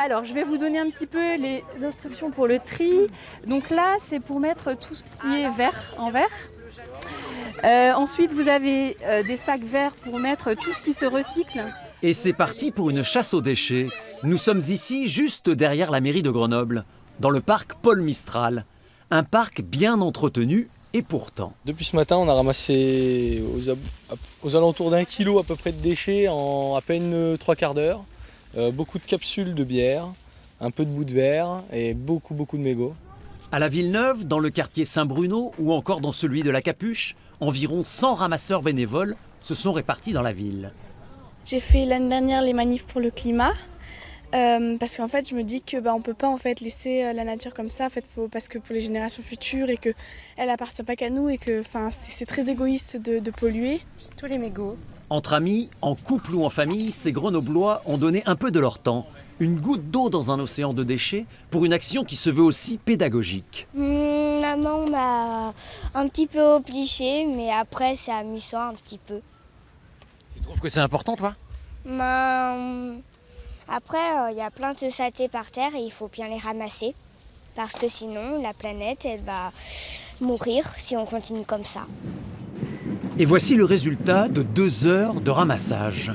Alors, je vais vous donner un petit peu les instructions pour le tri. Donc là, c'est pour mettre tout ce qui est vert en vert. Ensuite, vous avez des sacs verts pour mettre tout ce qui se recycle. Et c'est parti pour une chasse aux déchets. Nous sommes ici, juste derrière la mairie de Grenoble, dans le parc Paul Mistral. Un parc bien entretenu et pourtant. Depuis ce matin, on a ramassé aux alentours d'1 kilo à peu près de déchets en à peine 3/4 d'heure. Beaucoup de capsules de bière, un peu de bouts de verre et beaucoup de mégots. À la Villeneuve, dans le quartier Saint-Bruno ou encore dans celui de la Capuche, environ 100 ramasseurs bénévoles se sont répartis dans la ville. J'ai fait l'année dernière les manifs pour le climat parce qu'en fait je me dis que on peut pas en fait laisser la nature comme ça parce que pour les générations futures et que elle appartient pas qu'à nous et que c'est très égoïste de polluer. Tous les mégots. Entre amis, en couple ou en famille, ces Grenoblois ont donné un peu de leur temps. Une goutte d'eau dans un océan de déchets pour une action qui se veut aussi pédagogique. Maman m'a un petit peu obligée, mais après c'est amusant un petit peu. Tu trouves que c'est important, toi? Après, il y a plein de saletés par terre et il faut bien les ramasser. Parce que sinon, la planète, elle va mourir si on continue comme ça. Et voici le résultat de 2 heures de ramassage.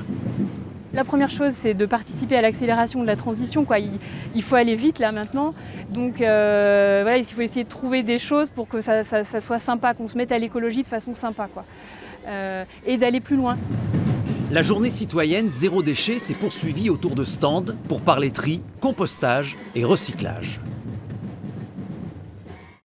La première chose, c'est de participer à l'accélération de la transition, quoi. Il faut aller vite là maintenant. Donc voilà, il faut essayer de trouver des choses pour que ça soit sympa, qu'on se mette à l'écologie de façon sympa, quoi. Et d'aller plus loin. La journée citoyenne zéro déchet s'est poursuivie autour de stands pour parler tri, compostage et recyclage.